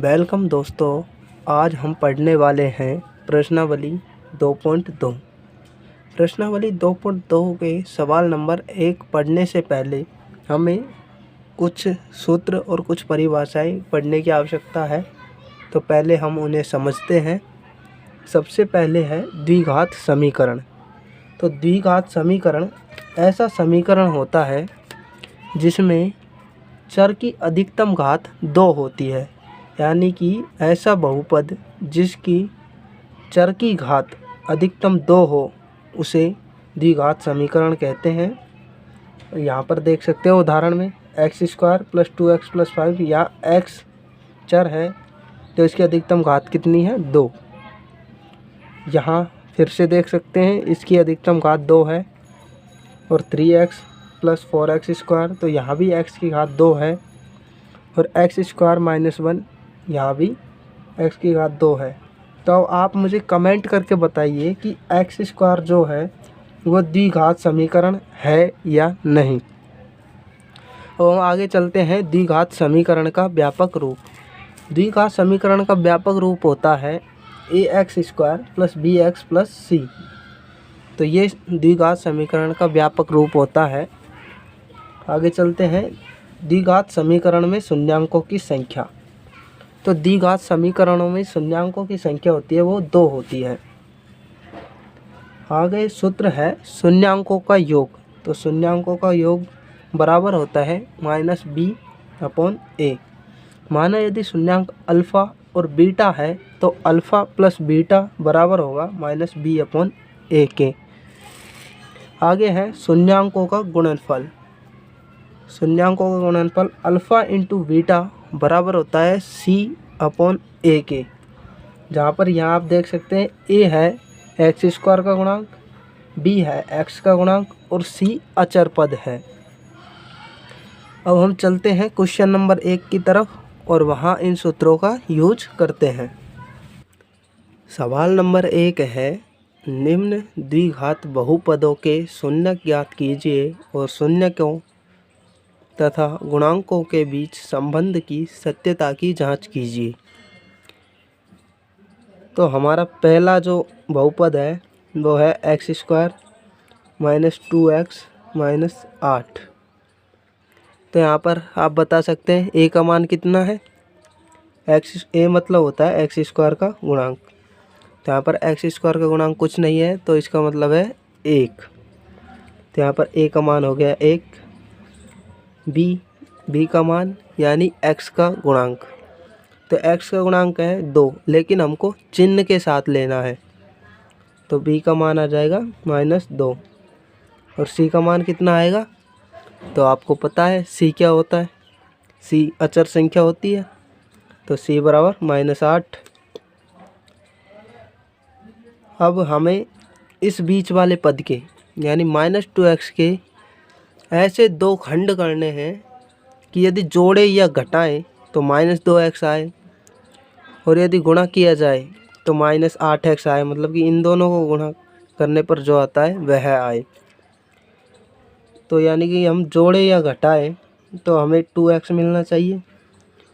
Welcome दोस्तों, आज हम पढ़ने वाले हैं प्रश्नावली 2.2। प्रश्नावली 2.2 के सवाल नंबर 1 पढ़ने से पहले हमें कुछ सूत्र और कुछ परिभाषाएं पढ़ने की आवश्यकता है। तो पहले हम उन्हें समझते हैं। सबसे पहले है द्विघात समीकरण। तो द्विघात समीकरण ऐसा समीकरण होता है जिसमें चर की अधिकतम घात 2 होती है, यानी कि ऐसा बहुपद जिसकी चर की घात अधिकतम 2 हो उसे द्विघात समीकरण कहते हैं। यहाँ पर देख सकते हो उदाहरण में x² + 2x + 5 या x चर है तो इसकी अधिकतम घात कितनी है 2। यहाँ फिर से देख सकते हैं इसकी अधिकतम घात 2 है और 3x + 4x² तो यहाँ भी x की घात 2 है और x² - 1 यहाँ भी x की घात 2 है। तो आप मुझे कमेंट करके बताइए कि x² जो है वो द्विघात समीकरण है या नहीं। और आगे चलते हैं द्विघात समीकरण का व्यापक रूप। द्विघात समीकरण का व्यापक रूप होता है ax² + bx + c। तो ये द्विघात समीकरण का व्यापक रूप होता है। आगे चलते हैं द्विघात समीकरण में शून्यांकों की संख्या। तो द्विघात समीकरणों में शून्यांकों की संख्या होती है वो 2 होती है। आगे सूत्र है शून्यांकों का योग। तो शून्यांकों का योग बराबर होता है -b/a। माना यदि शून्यांक अल्फ़ा और बीटा है तो अल्फ़ा + बीटा बराबर होगा -b/a के। आगे है शून्यांकों का गुणनफल। शून्यांकों का गुणनफल अल्फ़ा × बीटा बराबर होता है c/a के। जहाँ पर यहाँ आप देख सकते हैं a है x² का गुणांक, b है x का गुणांक और c अचर पद है। अब हम चलते हैं क्वेश्चन नंबर 1 की तरफ और वहाँ इन सूत्रों का यूज करते हैं। सवाल नंबर 1 है निम्न द्विघात बहुपदों के शून्यक ज्ञात कीजिए और शून्यकों तथा गुणांकों के बीच संबंध की सत्यता की जांच कीजिए। तो हमारा पहला जो बहुपद है वो है x² - 2x - 8। तो यहाँ पर आप बता सकते हैं a का मान कितना है। a मतलब होता है x² का गुणांक। तो यहाँ पर x² का गुणांक कुछ नहीं है तो इसका मतलब है 1। तो यहाँ पर a का मान हो गया 1। b का मान यानी x का गुणांक। तो x का गुणांक है 2, लेकिन हमको चिन्ह के साथ लेना है। तो b का मान आ जाएगा -2 और c का मान कितना आएगा। तो आपको पता है c क्या होता है, c अचर संख्या होती है। तो c = -8। अब हमें इस बीच वाले पद के यानी -2x के ऐसे 2 खंड करने हैं कि यदि जोड़े या घटाएं तो -2x आए और यदि गुणा किया जाए तो -8x आए। मतलब कि इन दोनों को गुणा करने पर जो आता है वह आए। तो यानी कि हम जोड़े या घटाएं तो हमें 2x मिलना चाहिए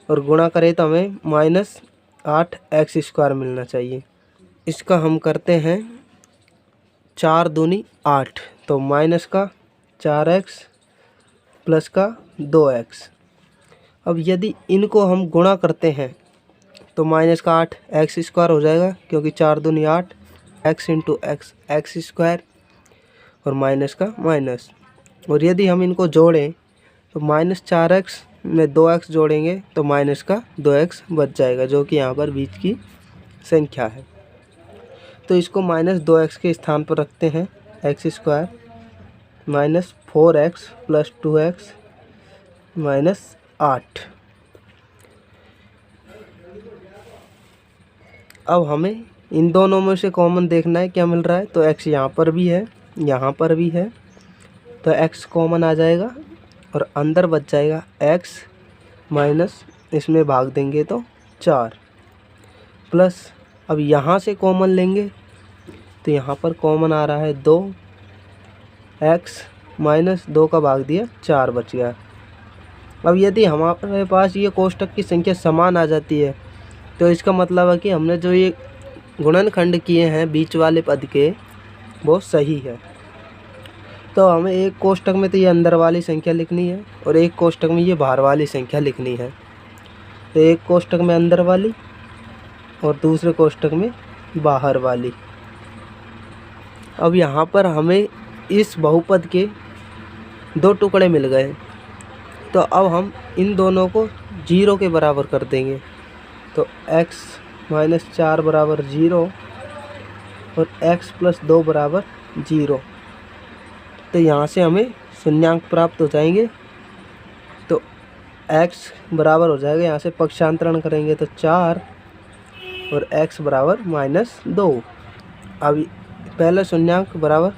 और गुणा करें तो हमें -8x² मिलना चाहिए। इसका हम करते हैं 4 दूनी 8। तो -4x + 2x। अब यदि इनको हम गुणा करते हैं तो -8x² हो जाएगा, क्योंकि 4 दूनी 8 x × x x² और माइनस का माइनस। और यदि हम इनको जोड़ें तो -4x में 2x जोड़ेंगे तो -2x बच जाएगा, जो कि यहाँ पर बीच की संख्या है। तो इसको -2x के स्थान पर रखते हैं। x² -4x + 2x - 8। अब हमें इन दोनों में से कॉमन देखना है क्या मिल रहा है। तो x यहाँ पर भी है, यहाँ पर भी है, तो x कॉमन आ जाएगा और अंदर बच जाएगा x माइनस इसमें भाग देंगे तो 4 प्लस। अब यहाँ से कॉमन लेंगे तो यहाँ पर कॉमन आ रहा है 2x - 2 का भाग दिया 4 बच गया। अब यदि हमारे पास ये कोष्ठक की संख्या समान आ जाती है तो इसका मतलब है कि हमने जो ये गुणनखंड किए हैं बीच वाले पद के वो सही है। तो हमें एक कोष्ठक में तो ये अंदर वाली संख्या लिखनी है और एक कोष्ठक में ये बाहर वाली संख्या लिखनी है। तो एक कोष्ठक में अंदर वाली और दूसरे कोष्ठक में बाहर वाली। अब यहाँ पर हमें इस बहुपद के दो टुकड़े मिल गए, तो अब हम इन दोनों को 0 के बराबर कर देंगे। तो x - 4 बराबर 0 और x + 2 बराबर 0। तो यहाँ से हमें शून्यांक प्राप्त हो जाएंगे। तो x बराबर हो जाएगा, यहाँ से पक्षांतरण करेंगे तो 4 और x बराबर -2। अब पहला शून्यांक बराबर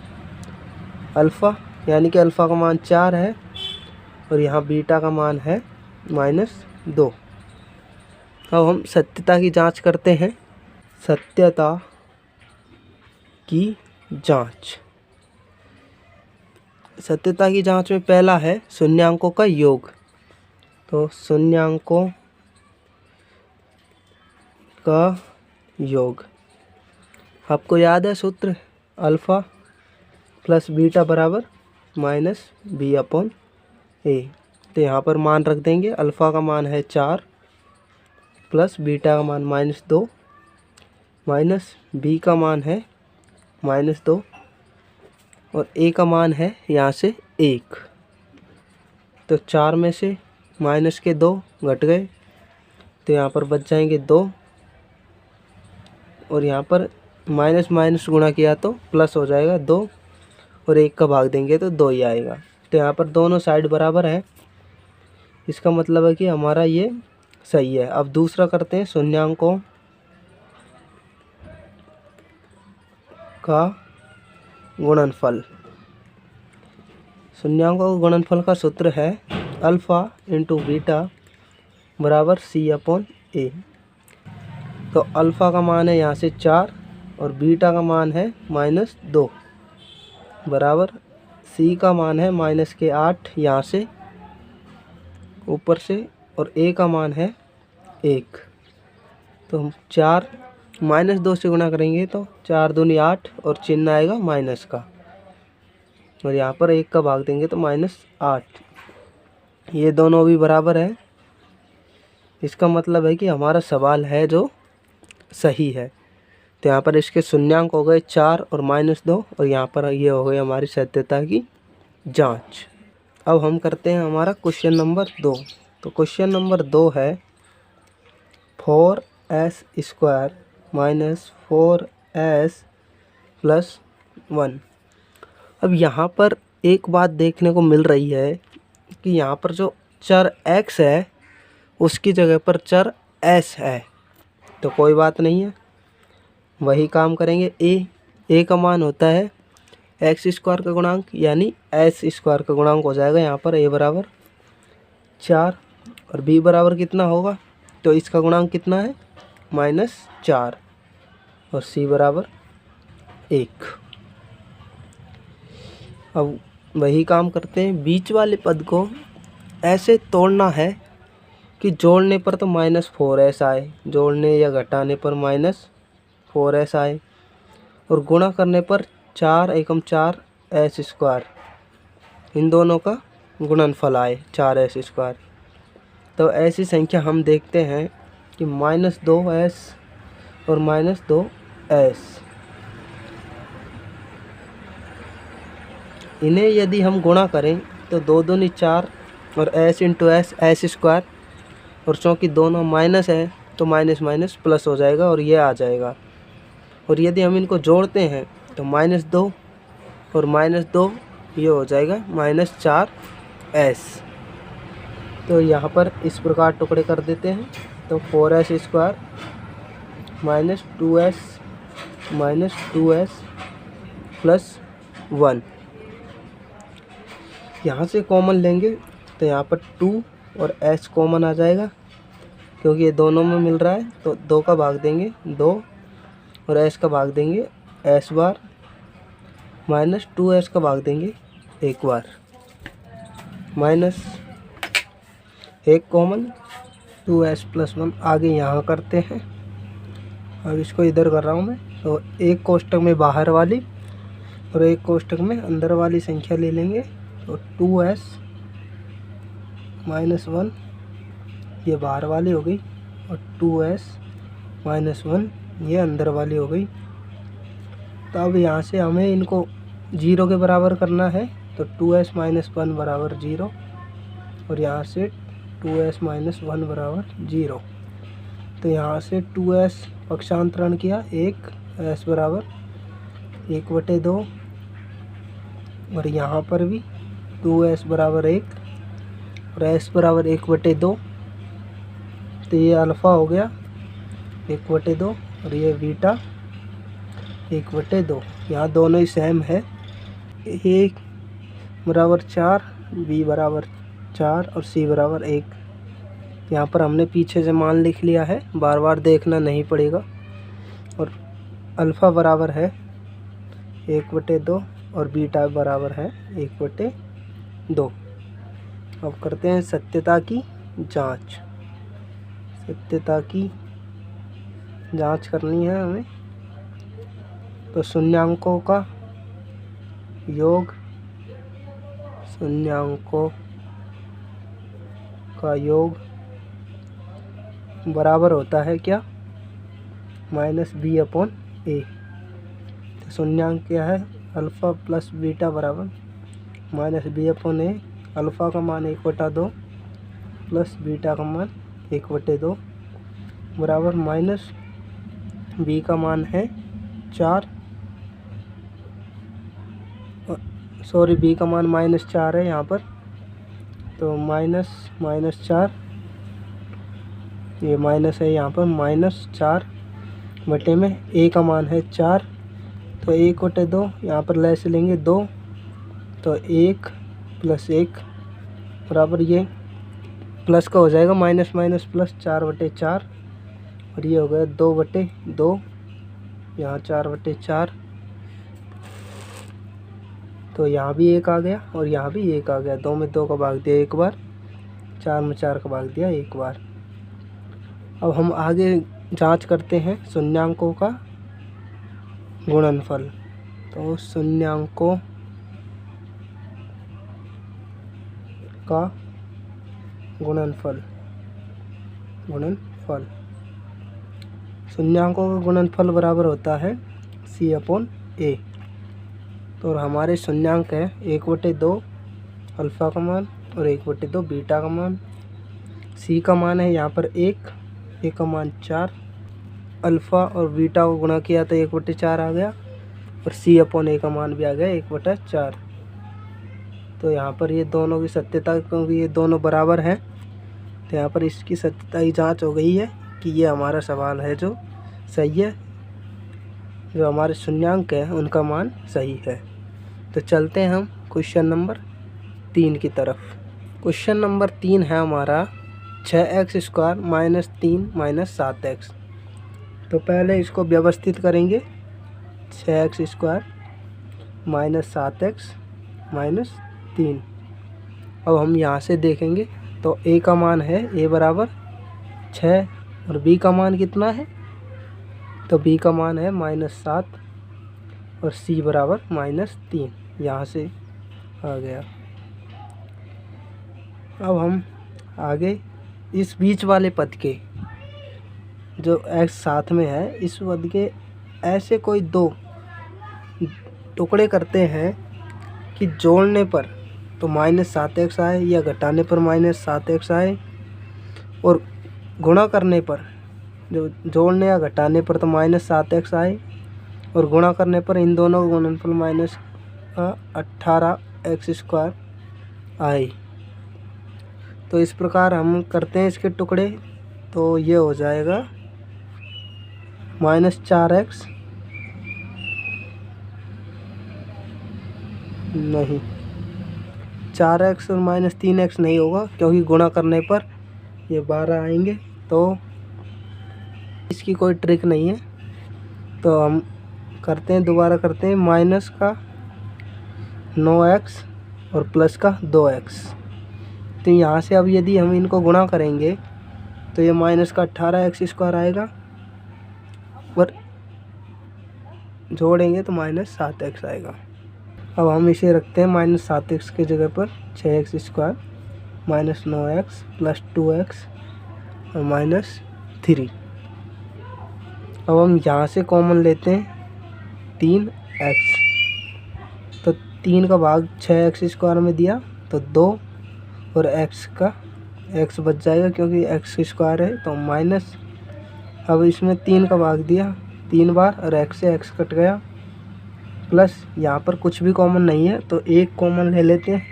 अल्फ़ा, यानी कि अल्फ़ा का मान 4 है और यहाँ बीटा का मान है -2। अब हम सत्यता की जांच करते हैं। सत्यता की जांच। सत्यता की जांच में पहला है शून्यांकों का योग। तो शून्यांकों का योग, आपको याद है सूत्र, अल्फ़ा प्लस बीटा बराबर -b/a। तो यहाँ पर मान रख देंगे। अल्फ़ा का मान है 4 प्लस बीटा का मान -2 माइनस b का मान है -2 और a का मान है यहाँ से 1। तो 4 में से माइनस के 2 घट गए, तो यहाँ पर बच जाएंगे 2 और यहाँ पर माइनस माइनस गुणा किया तो प्लस हो जाएगा 2 और 1 का भाग देंगे तो 2 ही आएगा। तो यहाँ पर दोनों साइड बराबर है, इसका मतलब है कि हमारा ये सही है। अब दूसरा करते हैं शून्यांकों का गुणनफल। शून्यांकों का गुणनफल का सूत्र है अल्फ़ा इंटू बीटा बराबर c/a। तो अल्फ़ा का मान है यहाँ से 4 और बीटा का मान है -2 बराबर c का मान है -8 यहाँ से ऊपर से और a का मान है 1। तो हम 4 -2 से गुणा करेंगे तो 4 दूनी 8 और चिन्ह आएगा माइनस का और यहाँ पर 1 का भाग देंगे तो -8। ये दोनों भी बराबर है, इसका मतलब है कि हमारा सवाल है जो सही है। तो यहाँ पर इसके शून्यांक हो गए 4 और -2 और यहाँ पर ये हो गई हमारी सत्यता की जांच। अब हम करते हैं हमारा क्वेश्चन नंबर 2। तो क्वेश्चन नंबर 2 है 4s² - 4s + 1। अब यहाँ पर एक बात देखने को मिल रही है कि यहाँ पर जो चर x है उसकी जगह पर चर s है। तो कोई बात नहीं है, वही काम करेंगे। a का मान होता है x² का गुणांक यानी s² का गुणांक हो जाएगा। यहाँ पर a बराबर 4 और b बराबर कितना होगा, तो इसका गुणांक कितना है -4 और c बराबर 1। अब वही काम करते हैं, बीच वाले पद को ऐसे तोड़ना है कि जोड़ने पर तो -4s आए, जोड़ने या घटाने पर -4s आए और गुणा करने पर 4 एकम 4 s², इन दोनों का गुणनफल आए 4s²। तो ऐसी संख्या हम देखते हैं कि -2s और -2s, इन्हें यदि हम गुणा करें तो 2 दूनी 4 और s इंटू s² और चूँकि दोनों माइनस है तो माइनस माइनस प्लस हो जाएगा और ये आ जाएगा। और यदि हम इनको जोड़ते हैं तो -2 और -2 ये हो जाएगा -4s। तो यहाँ पर इस प्रकार टुकड़े कर देते हैं। तो 4s² -2s + 1, यहाँ से कॉमन लेंगे तो यहाँ पर 2 और s कॉमन आ जाएगा क्योंकि ये दोनों में मिल रहा है। तो 2 का भाग देंगे 2 और s का भाग देंगे s बार -2s का भाग देंगे 1 बार, -1 कॉमन 2s+1 आगे यहाँ करते हैं। अब इसको इधर कर रहा हूँ मैं, तो एक कोष्टक में बाहर वाली और एक कोष्टक में अंदर वाली संख्या ले लेंगे। तो 2s-1 ये बाहर वाली हो गई और 2s-1 ये अंदर वाली हो गई। तो अब यहाँ से हमें इनको 0 के बराबर करना है, तो 2s-1 बराबर 0 और यहाँ से 2s-1 बराबर 0। तो यहाँ से 2s पक्षांतरण किया, 1s बराबर 1/2 और यहाँ पर भी 2s बराबर 1 और s बराबर 1/2। तो ये अल्फ़ा हो गया 1/2 और ये बीटा 1/2। यहाँ दोनों ही सेम है, a बराबर 4, b बराबर 4 और c बराबर 1। यहाँ पर हमने पीछे से मान लिख लिया है, बार बार देखना नहीं पड़ेगा। और अल्फ़ा बराबर है 1/2 और बीटा बराबर है 1/2। अब करते हैं सत्यता की जांच। सत्यता की जांच करनी है हमें, तो शून्यांकों का योग, शून्यांकों का योग बराबर होता है क्या, -b/a। तो शून्यांक क्या है, अल्फ़ा प्लस बीटा बराबर -b/a। अल्फ़ा का मान 1/2 प्लस बीटा का मान 1/2 बराबर b का मान है 4, सॉरी b का मान -4 है यहाँ पर, तो -4, ये माइनस है यहाँ पर, -4 बटे में a का मान है 4, तो 1/2 यहाँ पर लेस लेंगे 2, तो 1 + 1 बराबर ये प्लस का हो जाएगा माइनस प्लस 4/4 और ये हो गया 2/2, यहाँ 4/4। तो यहाँ भी 1 आ गया और यहाँ भी 1 आ गया, 2 में 2 का भाग दिया एक बार, 4 में 4 का भाग दिया एक बार। अब हम आगे जांच करते हैं शून्यांकों का गुणनफल। तो शून्यांकों का गुणनफल शून्यांकों का गुणनफल बराबर होता है c/a। तो हमारे शून्यांक है 1/2 अल्फ़ा का मान और 1/2 बीटा का मान। c का मान है यहाँ पर 1, a का मान 4, अल्फ़ा और बीटा को गुणा किया तो 1/4 आ गया और c/a का मान भी आ गया 1/4। तो यहाँ पर ये दोनों की सत्यता, क्योंकि ये दोनों बराबर हैं, तो यहाँ पर इसकी सत्यता की जांच हो गई है कि ये हमारा सवाल है जो सही है, जो हमारे शून्यांक है उनका मान सही है। तो चलते हैं हम क्वेश्चन नंबर 3 की तरफ। क्वेश्चन नंबर 3 है हमारा 6x² - 3 - 7x। तो पहले इसको व्यवस्थित करेंगे, 6x² - 7x - 3। अब हम यहाँ से देखेंगे तो a का मान है, a बराबर 6 और b का मान कितना है, तो b का मान है -7 और c बराबर -3, यहाँ से आ गया। अब हम आगे इस बीच वाले पद के जो x साथ में है, इस पद के ऐसे कोई 2 टुकड़े करते हैं कि जोड़ने पर तो -7x आए या घटाने पर -7x आए, और गुणा करने पर, जो जोड़ने या घटाने पर तो -7x आए और गुणा करने पर इन दोनों का गुणनफल -18x² आए। तो इस प्रकार हम करते हैं इसके टुकड़े, तो ये हो जाएगा -4x, नहीं 4x और -3x नहीं होगा, क्योंकि गुणा करने पर ये 12 आएंगे, तो इसकी कोई ट्रिक नहीं है। तो हम करते हैं, दोबारा करते हैं, माइनस का 9x और प्लस का 2x। तो यहाँ से अब यदि हम इनको गुणा करेंगे तो ये माइनस का 18x² आएगा और जोड़ेंगे तो -7x आएगा। अब हम इसे रखते हैं -7x की जगह पर 6x² -9x + 2x और -3। अब हम यहाँ से कॉमन लेते हैं 3x, तो 3 का भाग 6x² में दिया तो 2 और x का x बच जाएगा क्योंकि x² है तो माइनस। अब इसमें 3 का भाग दिया 3 बार और x से x कट गया, प्लस यहाँ पर कुछ भी कॉमन नहीं है तो एक कॉमन ले लेते हैं,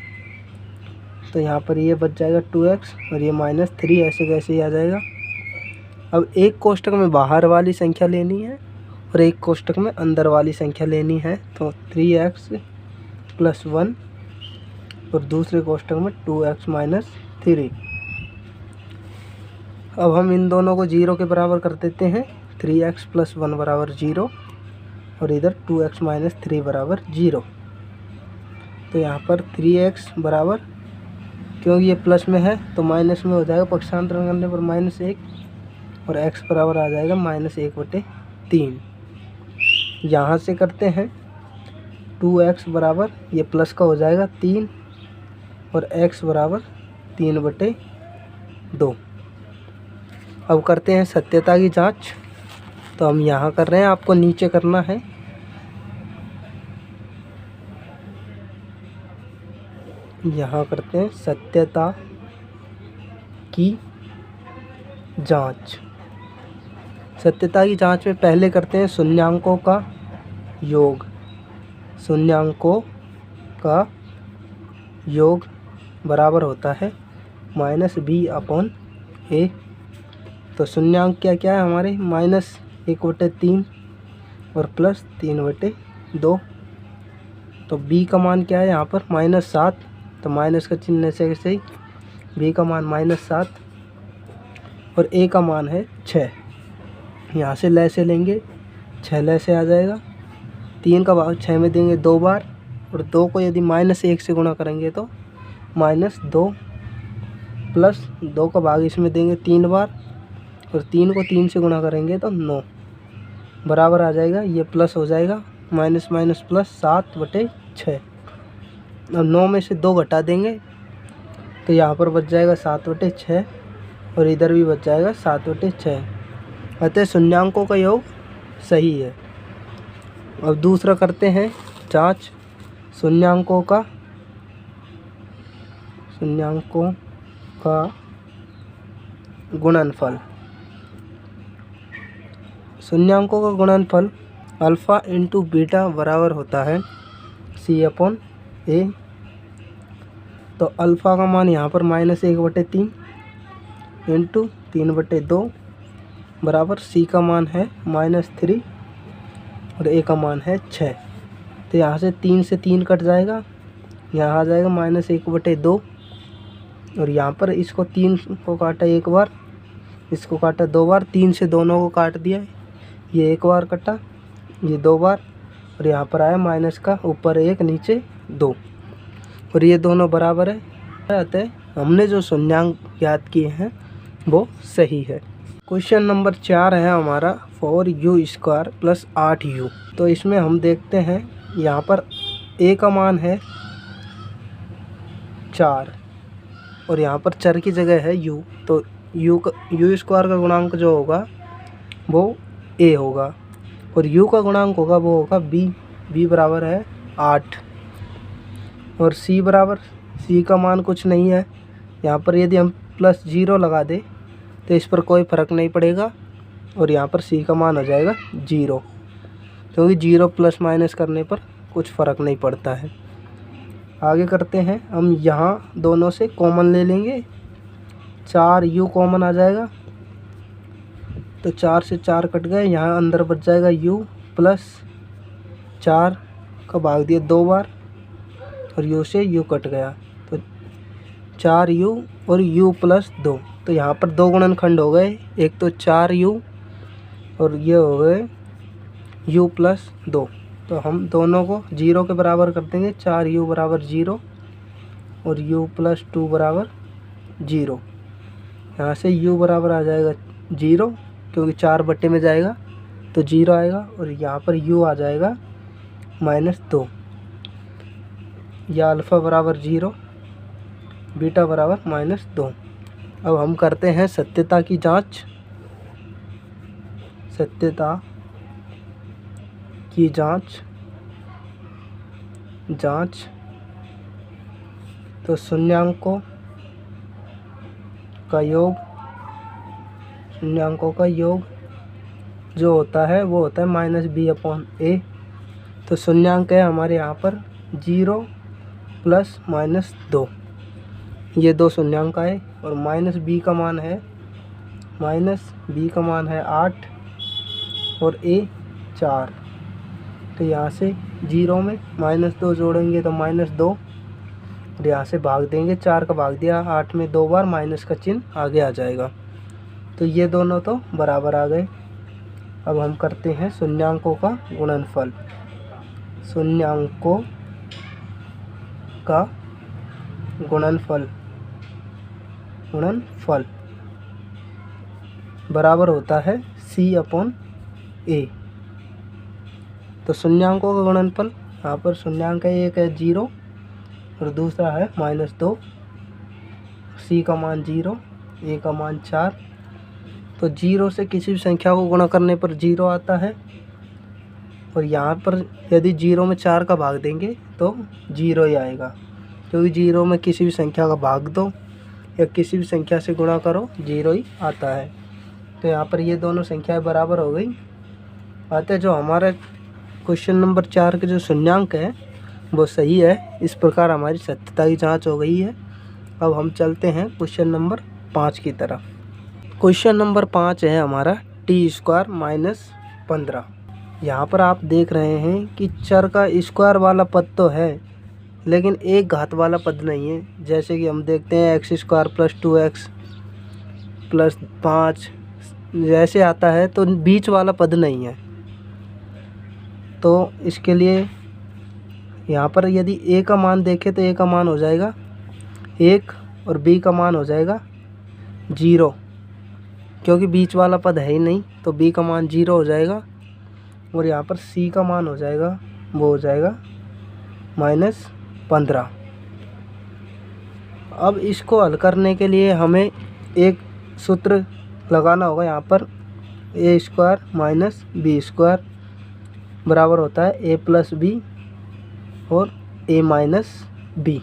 तो यहाँ पर ये बच जाएगा 2x और ये -3 ऐसे कैसे ही आ जाएगा। अब एक कोष्टक में बाहर वाली संख्या लेनी है और एक कोष्टक में अंदर वाली संख्या लेनी है, तो 3x + 1 और दूसरे कोष्टक में 2x - 3। अब हम इन दोनों को 0 के बराबर कर देते हैं। 3x + 1 = 0 और इधर 2x - 3 = 0। तो यहाँ पर 3x बराबर, क्योंकि ये प्लस में है तो माइनस में हो जाएगा, पक्षांतरण करने पर -1 और x बराबर आ जाएगा -1/3। यहाँ से करते हैं 2x बराबर, ये प्लस का हो जाएगा 3 और x बराबर 3/2। अब करते हैं सत्यता की जांच, तो हम यहाँ कर रहे हैं, आपको नीचे करना है। यहाँ करते हैं सत्यता की जांच। सत्यता की जांच में पहले करते हैं शून्यांकों का योग। शून्यांकों का योग बराबर होता है -b/a। तो शून्यांक क्या क्या है हमारे, -1/3 और +3/2। तो b का मान क्या है यहाँ पर -7, तो माइनस का चिन्ह से ही b का मान -7 और a का मान है 6। यहाँ से लय से लेंगे 6 लय से आ जाएगा। 3 का भाग 6 में देंगे 2 बार और 2 को यदि -1 से गुणा करेंगे तो -2 प्लस 2 का भाग इसमें देंगे 3 बार और 3 को 3 से गुणा करेंगे तो 9 बराबर आ जाएगा। ये प्लस हो जाएगा, माइनस प्लस 7/6। अब 9 में से 2 घटा देंगे तो यहाँ पर बच जाएगा 7/6 और इधर भी बच जाएगा 7/6। अतः शून्यांकों का योग सही है। अब दूसरा करते हैं जांच शून्यांकों का गुणनफल। शून्यांकों का गुणनफल अल्फ़ा × बीटा बराबर होता है c/a। तो अल्फ़ा का मान यहाँ पर -1/3 × 3/2 बराबर c का मान है -3 और a का मान है 6। तो यहाँ से 3 से 3 कट जाएगा, यहाँ आ जाएगा -1/2 और यहाँ पर इसको 3 को काटा 1 बार, इसको काटा 2 बार, 3 से दोनों को काट दिया, ये 1 बार कटा, ये 2 बार और यहाँ पर आया माइनस का ऊपर 1 नीचे 2 और ये दोनों बराबर है। अतः हमने जो शून्यांक ज्ञात किए हैं वो सही है। क्वेश्चन नंबर 4 है हमारा 4u² + 8u। तो इसमें हम देखते हैं यहाँ पर a का मान है 4 और यहाँ पर चर की जगह है u, तो u² का गुणांक जो होगा वो a होगा और u का गुणांक होगा वो होगा b बराबर है 8 और c का मान कुछ नहीं है। यहाँ पर यदि हम +0 लगा दें तो इस पर कोई फ़र्क नहीं पड़ेगा और यहाँ पर c का मान हो जाएगा 0, क्योंकि 0 प्लस माइनस करने पर कुछ फ़र्क नहीं पड़ता है। आगे करते हैं, हम यहाँ दोनों से कॉमन ले लेंगे, 4u कॉमन आ जाएगा तो 4 से 4 कट गए, यहाँ अंदर बच जाएगा u प्लस 4 का भाग दिया 2 बार और u से u कट गया तो 4u और u + 2। तो यहाँ पर 2 गुणनखंड हो गए, एक तो 4u और ये हो गए u + 2। तो हम दोनों को 0 के बराबर कर देंगे, 4u = 0 और u + 2 = 0। यहाँ से u बराबर आ जाएगा 0, क्योंकि 4 बट्टे में जाएगा तो 0 आएगा, और यहाँ पर u आ जाएगा -2, या अल्फ़ा बराबर 0, बीटा बराबर -2। अब हम करते हैं सत्यता की जांच। सत्यता की जांच तो शून्यांकों का योग जो होता है वो होता है -b/a। तो शून्यांक है हमारे यहाँ पर 0 प्लस -2, ये 2 शून्यांक आए, और -b का मान है 8 और a 4। तो यहाँ से 0 में -2 जोड़ेंगे तो -2, और यहाँ से भाग देंगे, 4 का भाग दिया 8 में 2 बार, माइनस का चिन्ह आगे आ जाएगा। तो ये दोनों तो बराबर आ गए। अब हम करते हैं शून्यांकों का गुणनफल। शून्यांकों का गुणनफल बराबर होता है c/a। तो शून्यांकों का गुणनफल, यहाँ पर शून्यांक है, एक है 0 और दूसरा है -2। c का मान 0, a का मान 4। तो 0 से किसी भी संख्या को गुणा करने पर 0 आता है, और यहाँ पर यदि 0 में 4 का भाग देंगे तो 0 ही आएगा, क्योंकि 0 में किसी भी संख्या का भाग दो या किसी भी संख्या से गुणा करो 0 ही आता है। तो यहाँ पर ये दोनों संख्याएं बराबर हो गई। अतः जो हमारा क्वेश्चन नंबर 4 के जो शून्यांक है वो सही है। इस प्रकार हमारी सत्यता की जांच हो गई है। अब हम चलते हैं क्वेश्चन नंबर 5 की तरफ। क्वेश्चन नंबर 5 है हमारा t² - 15। यहाँ पर आप देख रहे हैं कि चर का स्क्वायर वाला पद तो है, लेकिन एक घात वाला पद नहीं है। जैसे कि हम देखते हैं x² + 2x + 5 जैसे आता है, तो बीच वाला पद नहीं है। तो इसके लिए यहाँ पर यदि a का मान देखें तो a का मान हो जाएगा 1 और b का मान हो जाएगा 0, क्योंकि बीच वाला पद है ही नहीं, तो b का मान 0 हो जाएगा। और यहाँ पर c का मान हो जाएगा, वो हो जाएगा -15। अब इसको हल करने के लिए हमें एक सूत्र लगाना होगा। यहाँ पर a² - b² बराबर होता है a + b और a - b,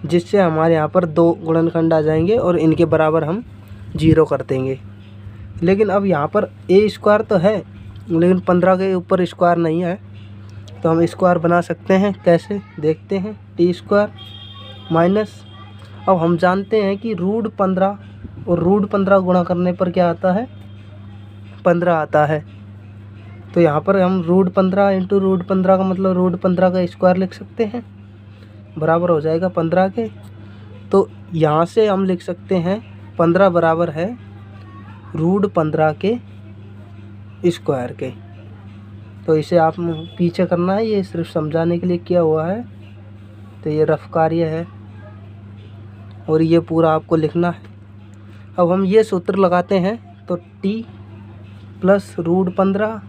जिससे हमारे यहाँ पर 2 गुणनखंड आ जाएंगे और इनके बराबर हम 0 कर देंगे। लेकिन अब यहाँ पर a² तो है, लेकिन 15 के ऊपर स्क्वायर नहीं है, तो हम स्क्वायर बना सकते हैं। कैसे देखते हैं। t² माइनस, अब हम जानते हैं कि √15 और √15 गुणा करने पर क्या आता है, 15 आता है। तो यहाँ पर हम √15 × √15 का मतलब √15 का स्क्वायर लिख सकते हैं, बराबर हो जाएगा 15 के। तो यहाँ से हम लिख सकते हैं 15 बराबर है √15 के स्क्वायर के। तो इसे आप पीछे करना है, ये सिर्फ समझाने के लिए किया हुआ है। तो ये रफ कार्य है और ये पूरा आपको लिखना है। अब हम ये सूत्र लगाते हैं, तो t + √15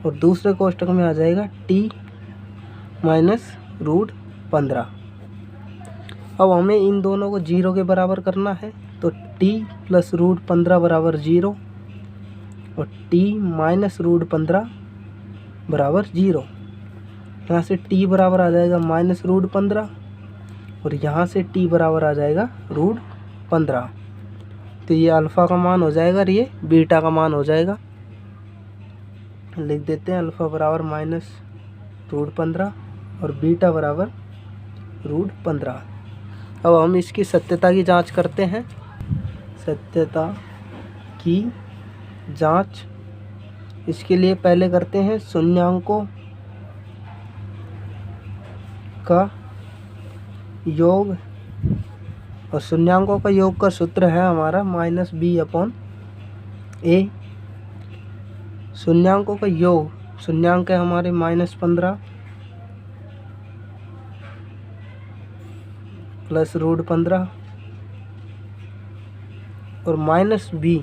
और दूसरे कोष्टक में आ जाएगा t - √15। अब हमें इन दोनों को 0 के बराबर करना है, तो t + √15 बराबर 0 और t - √15 बराबर 0। यहाँ से t बराबर आ जाएगा -√15 और यहाँ से t बराबर आ जाएगा √15। तो ये अल्फ़ा का मान हो जाएगा और ये बीटा का मान हो जाएगा। लिख देते हैं अल्फ़ा बराबर -√15 और बीटा बराबर √15। अब हम इसकी सत्यता की जांच करते हैं। सत्यता की जांच, इसके लिए पहले करते हैं शून्यांकों का योग, और शून्यांकों का योग का सूत्र है हमारा -b/a। शून्यांकों का योग, शून्यांक है हमारे -15 + √15 और माइनस बी।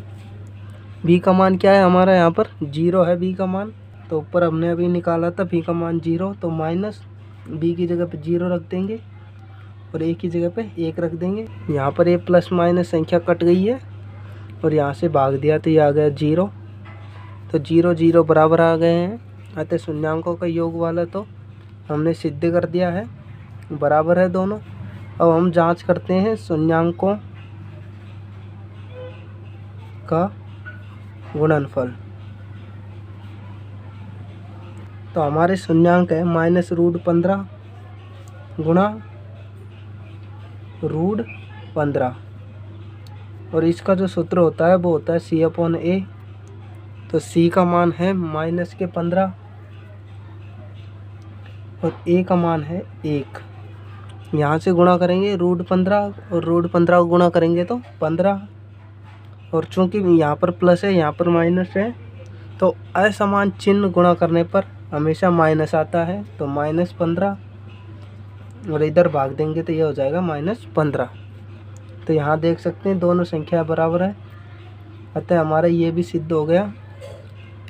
बी का मान क्या है हमारा, यहाँ पर 0 है बी का मान, तो ऊपर हमने अभी निकाला था बी का मान 0, तो माइनस बी की जगह पे 0 रख देंगे और ए की जगह पे 1 रख देंगे। यहाँ पर ये प्लस माइनस संख्या कट गई है और यहाँ से भाग दिया तो ये आ गया 0, तो 0 0 बराबर आ गए हैं। अतः शून्यांकों का योग वाला तो हमने सिद्ध कर दिया है, बराबर है दोनों। अब हम जांच करते हैं शून्यांकों का गुणनफल। तो हमारे शून्यांक है -√15 गुणा √15 और इसका जो सूत्र होता है वो होता है C/A। तो C का मान है -15 और A का मान है 1। यहाँ से गुणा करेंगे √15 और √15 को गुणा करेंगे तो 15, और चूंकि यहाँ पर प्लस है यहाँ पर माइनस है तो असमान चिन्ह गुणा करने पर हमेशा माइनस आता है, तो -15 और इधर भाग देंगे तो ये हो जाएगा -15। तो यहाँ देख सकते हैं दोनों संख्या बराबर है, अतः हमारा ये भी सिद्ध हो गया।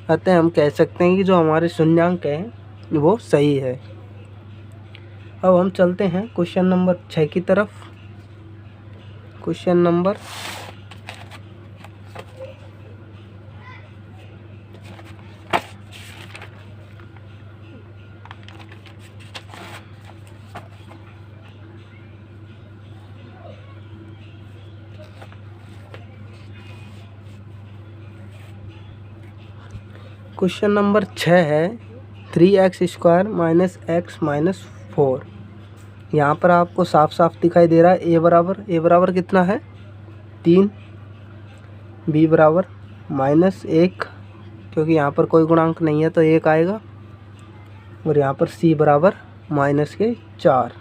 अतः हम कह सकते हैं कि जो हमारे शून्यांक है वो सही है। अब हम चलते हैं क्वेश्चन नंबर 6 की तरफ। क्वेश्चन नंबर 6 है 3x² - x - 4। यहाँ पर आपको साफ साफ दिखाई दे रहा है ए बराबर कितना है 3, बी बराबर -1 क्योंकि यहाँ पर कोई गुणांक नहीं है तो 1 आएगा, और यहाँ पर सी बराबर -4।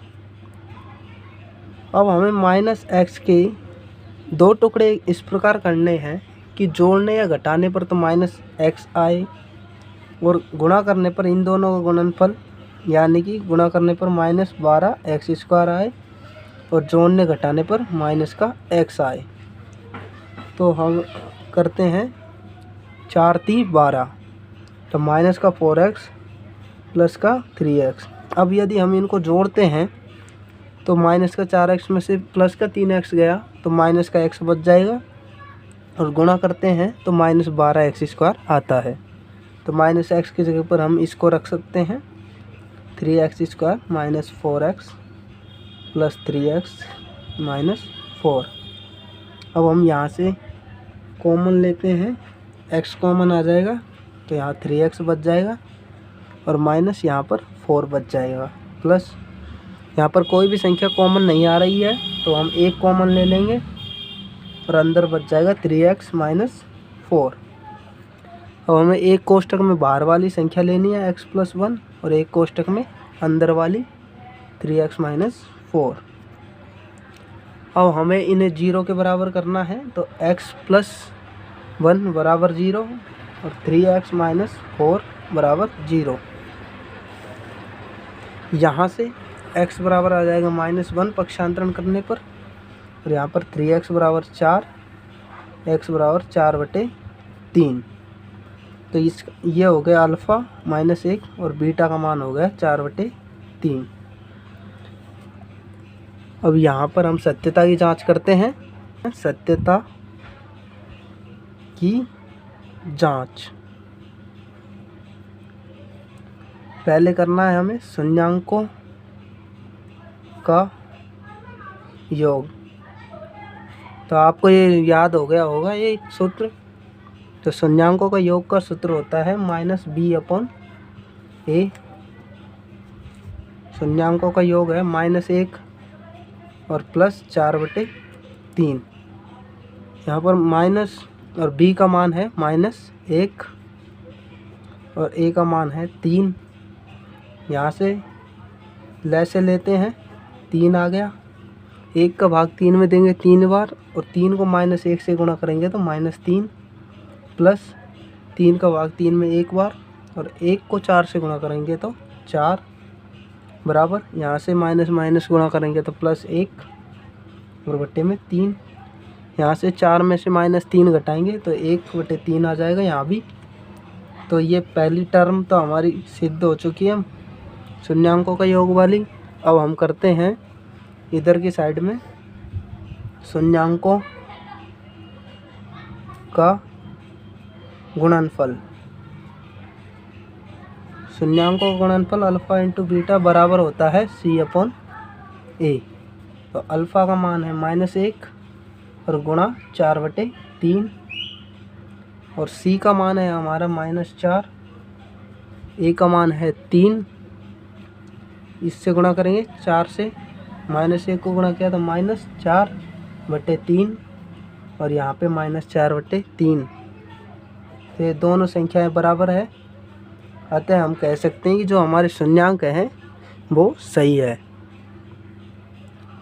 अब हमें -x के 2 टुकड़े इस प्रकार करने हैं कि जोड़ने या घटाने पर तो -x आए और गुणा करने पर इन दोनों का गुणनफल यानी कि गुणा करने पर -12x² आए और जोड़ने घटाने पर माइनस का x आए। तो हम करते हैं 4 × 12, तो माइनस का 4x प्लस का 3x। अब यदि हम इनको जोड़ते हैं तो माइनस का 4x में से प्लस का 3x गया तो माइनस का x बच जाएगा, और गुणा करते हैं तो -12x² आता है। तो -x की जगह पर हम इसको रख सकते हैं 3x² - 4x प्लस 3x - 4। अब हम यहाँ से कॉमन लेते हैं, x कॉमन आ जाएगा तो यहाँ 3x बच जाएगा और माइनस यहाँ पर 4 बच जाएगा, प्लस यहाँ पर कोई भी संख्या कॉमन नहीं आ रही है तो हम एक कॉमन ले लेंगे और अंदर बच जाएगा 3x - 4। अब हमें एक कोष्ठक में बाहर वाली संख्या लेनी है x + 1 और एक कोष्ठक में अंदर वाली 3x - 4। अब हमें इन्हें 0 के बराबर करना है तो x + 1 बराबर 0 और 3x - 4 बराबर 0। यहाँ से x बराबर आ जाएगा -1 पक्षांतरण करने पर, और यहाँ पर 3x बराबर 4, x बराबर 4/3। तो ये हो गया अल्फ़ा -1 और बीटा का मान हो गया 4/3। अब यहाँ पर हम सत्यता की जांच करते हैं। सत्यता की जांच पहले करना है हमें शून्यांकों का योग। तो आपको ये याद हो गया होगा ये सूत्र। तो शून्यांकों का योग का सूत्र होता है -b/a। शून्यांकों का योग है -1 और प्लस 4/3। यहाँ पर माइनस और b का मान है -1 और a का मान है 3। यहाँ से लैसे लेते हैं, 3 आ गया, 1 का भाग 3 में देंगे 3 बार और 3 को -1 से गुणा करेंगे तो -3, प्लस 3 का भाग 3 में 1 बार और 1 को 4 से गुणा करेंगे तो 4 बराबर, यहाँ से माइनस गुणा करेंगे तो +1 और बट्टे में 3। यहाँ से 4 में से -3 घटाएंगे तो 1/3 आ जाएगा यहाँ भी। तो ये पहली टर्म तो हमारी सिद्ध हो चुकी है शून्यांकों का योग वाली। अब हम करते हैं इधर की साइड में शून्यांकों का गुणनफल। शून्यांकों का गुणनफल अल्फ़ा इंटू बीटा बराबर होता है C/A। तो अल्फ़ा का मान है -1 और गुणा 4/3 और C का मान है हमारा -4, A का मान है 3। इससे गुणा करेंगे 4 से, -1 को गुणा किया तो -4/3 और यहाँ पे -4/3। तो ये दोनों संख्याएं बराबर है, अतः हम कह सकते हैं कि जो हमारे शून्यांक हैं वो सही है।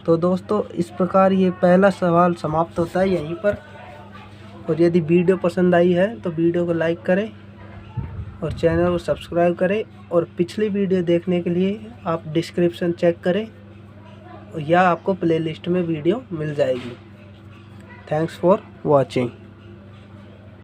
तो दोस्तों इस प्रकार ये पहला सवाल समाप्त होता है यहीं पर। और यदि वीडियो पसंद आई है तो वीडियो को लाइक करें और चैनल को सब्सक्राइब करें। और पिछली वीडियो देखने के लिए आप डिस्क्रिप्शन चेक करें या आपको प्लेलिस्ट में वीडियो मिल जाएगी। Thanks for watching.